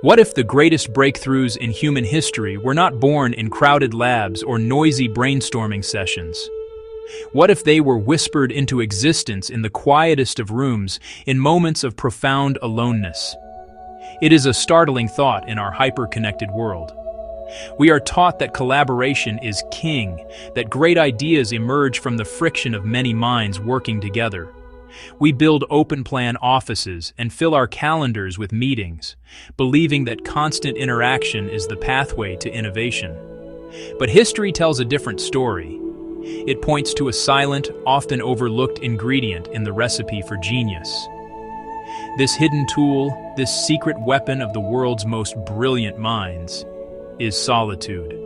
What if the greatest breakthroughs in human history were not born in crowded labs or noisy brainstorming sessions? What if they were whispered into existence in the quietest of rooms, in moments of profound aloneness? It is a startling thought in our hyper-connected world. We are taught that collaboration is king, that great ideas emerge from the friction of many minds working together. We build open-plan offices and fill our calendars with meetings, believing that constant interaction is the pathway to innovation. But history tells a different story. It points to a silent, often overlooked ingredient in the recipe for genius. This hidden tool, this secret weapon of the world's most brilliant minds, is solitude.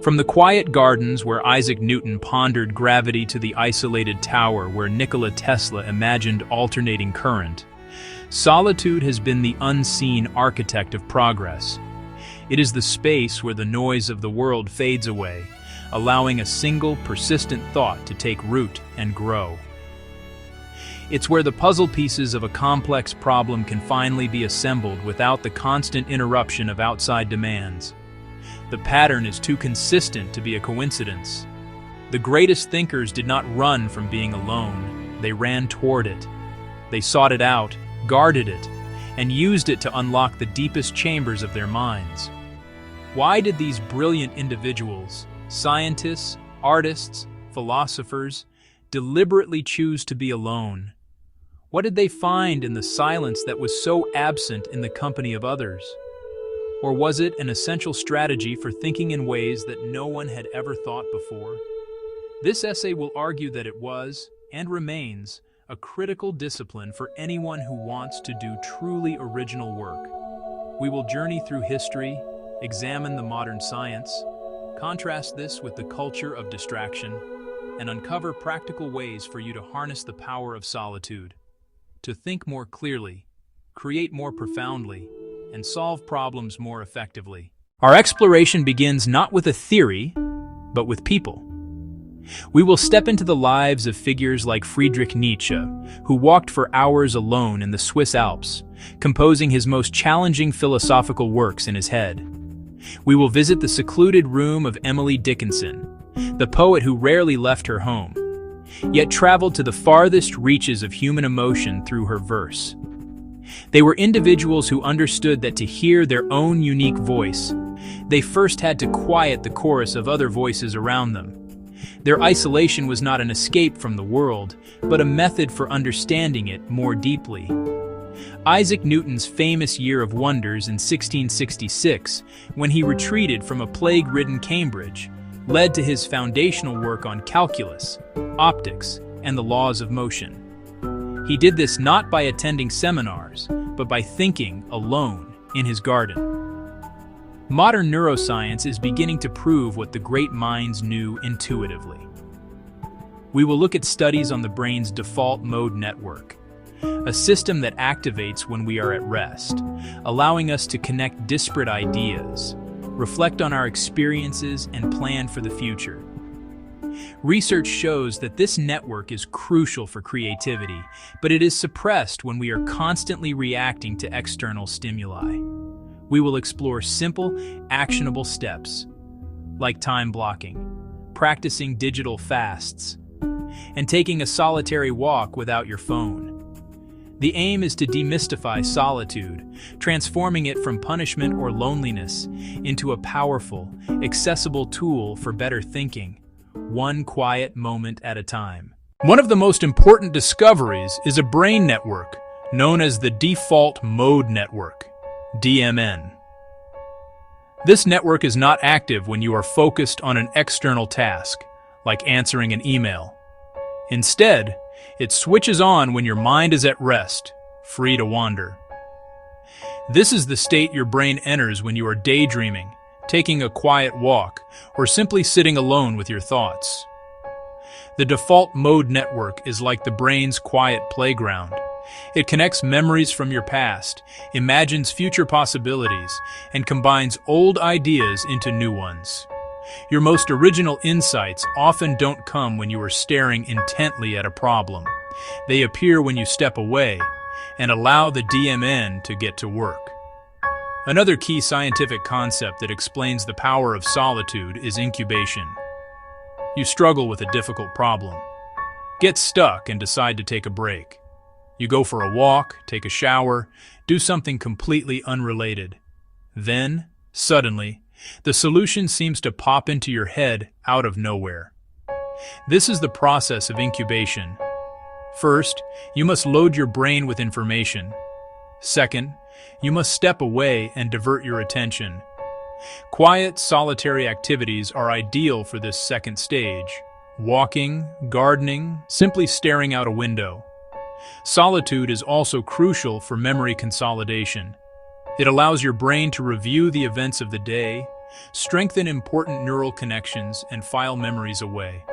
From the quiet gardens where Isaac Newton pondered gravity to the isolated tower where Nikola Tesla imagined alternating current, solitude has been the unseen architect of progress. It is the space where the noise of the world fades away, allowing a single, persistent thought to take root and grow. It's where the puzzle pieces of a complex problem can finally be assembled without the constant interruption of outside demands. The pattern is too consistent to be a coincidence. The greatest thinkers did not run from being alone. They ran toward it. They sought it out, guarded it, and used it to unlock the deepest chambers of their minds. Why did these brilliant individuals, scientists, artists, philosophers, deliberately choose to be alone? What did they find in the silence that was so absent in the company of others? Or was it an essential strategy for thinking in ways that no one had ever thought before? This essay will argue that it was, and remains, a critical discipline for anyone who wants to do truly original work. We will journey through history, examine the modern science, contrast this with the culture of distraction, and uncover practical ways for you to harness the power of solitude, to think more clearly, create more profoundly, and solve problems more effectively. Our exploration begins not with a theory, but with people. We will step into the lives of figures like Friedrich Nietzsche, who walked for hours alone in the Swiss Alps, composing his most challenging philosophical works in his head. We will visit the secluded room of Emily Dickinson, the poet who rarely left her home, yet traveled to the farthest reaches of human emotion through her verse. They were individuals who understood that to hear their own unique voice, they first had to quiet the chorus of other voices around them. Their isolation was not an escape from the world, but a method for understanding it more deeply. Isaac Newton's famous Year of Wonders in 1666, when he retreated from a plague-ridden Cambridge, led to his foundational work on calculus, optics, and the laws of motion. He did this not by attending seminars, but by thinking alone in his garden. Modern neuroscience is beginning to prove what the great minds knew intuitively. We will look at studies on the brain's default mode network, a system that activates when we are at rest, allowing us to connect disparate ideas, reflect on our experiences, and plan for the future. Research shows that this network is crucial for creativity, but it is suppressed when we are constantly reacting to external stimuli. We will explore simple, actionable steps, like time blocking, practicing digital fasts, and taking a solitary walk without your phone. The aim is to demystify solitude, transforming it from punishment or loneliness into a powerful, accessible tool for better thinking, one quiet moment at a time. One of the most important discoveries is a brain network known as the default mode network, DMN. This network is not active when you are focused on an external task, like answering an email. Instead, it switches on when your mind is at rest, free to wander. This is the state your brain enters when you are daydreaming, taking a quiet walk, or simply sitting alone with your thoughts. The default mode network is like the brain's quiet playground. It connects memories from your past, imagines future possibilities, and combines old ideas into new ones. Your most original insights often don't come when you are staring intently at a problem. They appear when you step away and allow the DMN to get to work. Another key scientific concept that explains the power of solitude is incubation. You struggle with a difficult problem, get stuck, and decide to take a break. You go for a walk, take a shower, do something completely unrelated. Then, suddenly, the solution seems to pop into your head out of nowhere. This is the process of incubation. First, you must load your brain with information. Second, you must step away and divert your attention. Quiet, solitary activities are ideal for this second stage. Walking, gardening, simply staring out a window. Solitude is also crucial for memory consolidation. It allows your brain to review the events of the day, strengthen important neural connections, and file memories away.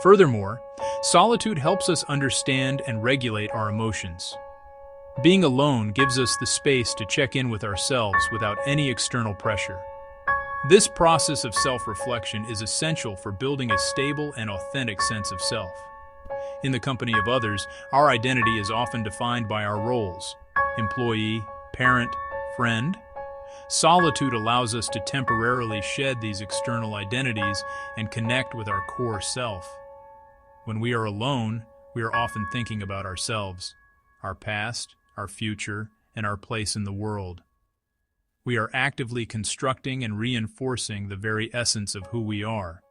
Furthermore, solitude helps us understand and regulate our emotions. Being alone gives us the space to check in with ourselves without any external pressure. This process of self-reflection is essential for building a stable and authentic sense of self. In the company of others, our identity is often defined by our roles: employee, parent, friend. Solitude allows us to temporarily shed these external identities and connect with our core self. When we are alone, we are often thinking about ourselves, our past, our future, and our place in the world. We are actively constructing and reinforcing the very essence of who we are.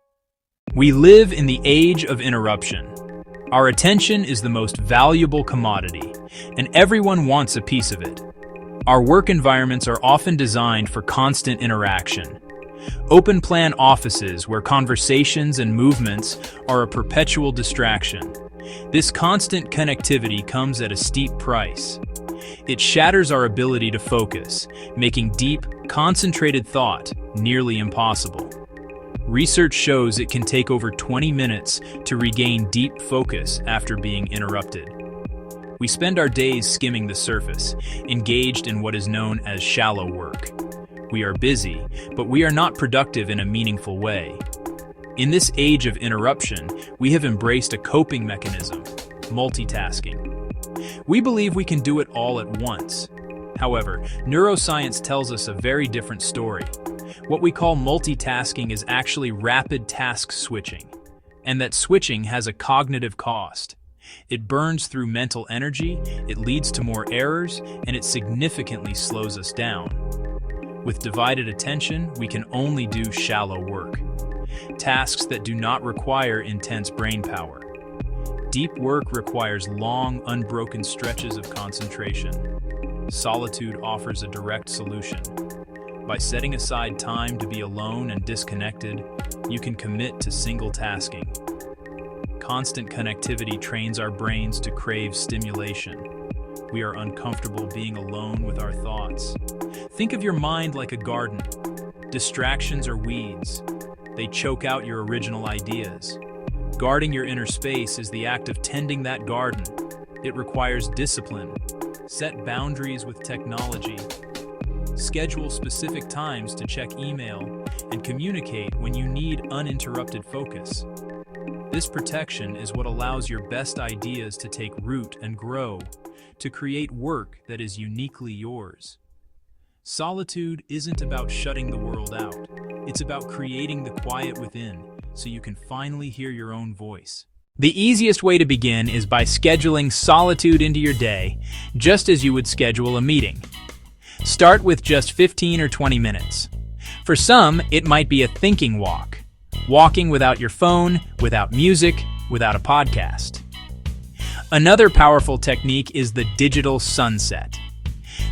We live in the age of interruption. Our attention is the most valuable commodity, and everyone wants a piece of it. Our work environments are often designed for constant interaction. Open-plan offices where conversations and movements are a perpetual distraction. This constant connectivity comes at a steep price. It shatters our ability to focus, making deep, concentrated thought nearly impossible. Research shows it can take over 20 minutes to regain deep focus after being interrupted. We spend our days skimming the surface, engaged in what is known as shallow work. We are busy, but we are not productive in a meaningful way. In this age of interruption, we have embraced a coping mechanism: multitasking. We believe we can do it all at once. However, neuroscience tells us a very different story. What we call multitasking is actually rapid task switching, and that switching has a cognitive cost. It burns through mental energy, it leads to more errors, and it significantly slows us down. With divided attention, we can only do shallow work, tasks that do not require intense brain power. Deep work requires long, unbroken stretches of concentration. Solitude offers a direct solution. By setting aside time to be alone and disconnected, you can commit to single tasking. Constant connectivity trains our brains to crave stimulation. We are uncomfortable being alone with our thoughts. Think of your mind like a garden. Distractions are weeds. They choke out your original ideas. Guarding your inner space is the act of tending that garden. It requires discipline. Set boundaries with technology. Schedule specific times to check email and communicate when you need uninterrupted focus. This protection is what allows your best ideas to take root and grow, to create work that is uniquely yours. Solitude isn't about shutting the world out. It's about creating the quiet within so you can finally hear your own voice. The easiest way to begin is by scheduling solitude into your day, just as you would schedule a meeting. Start with just 15 or 20 minutes. For some, it might be a thinking walk. Walking without your phone, without music, without a podcast. Another powerful technique is the digital sunset.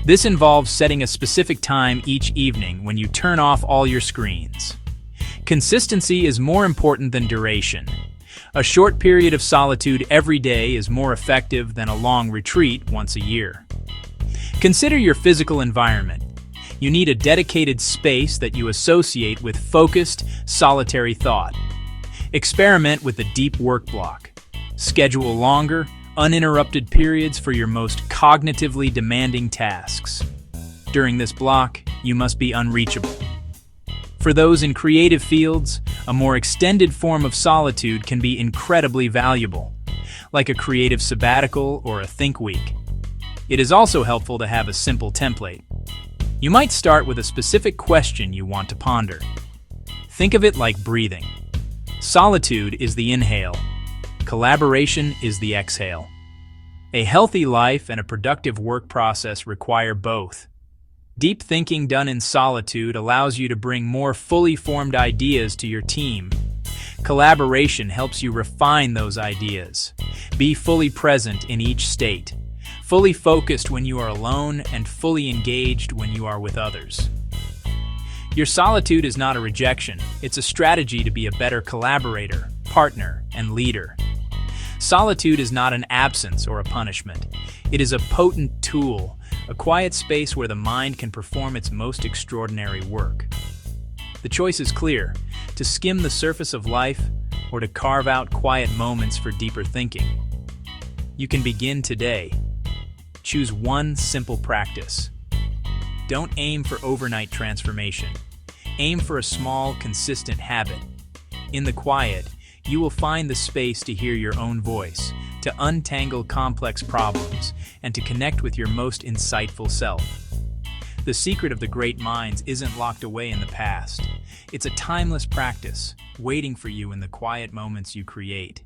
This involves setting a specific time each evening when you turn off all your screens. Consistency is more important than duration. A short period of solitude every day is more effective than a long retreat once a year. Consider your physical environment. You need a dedicated space that you associate with focused, solitary thought. Experiment with the deep work block. Schedule longer, uninterrupted periods for your most cognitively demanding tasks. During this block, you must be unreachable. For those in creative fields, a more extended form of solitude can be incredibly valuable, like a creative sabbatical or a think week. It is also helpful to have a simple template. You might start with a specific question you want to ponder. Think of it like breathing. Solitude is the inhale. Collaboration is the exhale. A healthy life and a productive work process require both. Deep thinking done in solitude allows you to bring more fully formed ideas to your team. Collaboration helps you refine those ideas. Be fully present in each state. Fully focused when you are alone and fully engaged when you are with others. Your solitude is not a rejection, it's a strategy to be a better collaborator, partner, and leader. Solitude is not an absence or a punishment. It is a potent tool, a quiet space where the mind can perform its most extraordinary work. The choice is clear, to skim the surface of life or to carve out quiet moments for deeper thinking. You can begin today. Choose one simple practice. Don't aim for overnight transformation. Aim for a small, consistent habit. In the quiet, you will find the space to hear your own voice, to untangle complex problems, and to connect with your most insightful self. The secret of the great minds isn't locked away in the past. It's a timeless practice, waiting for you in the quiet moments you create.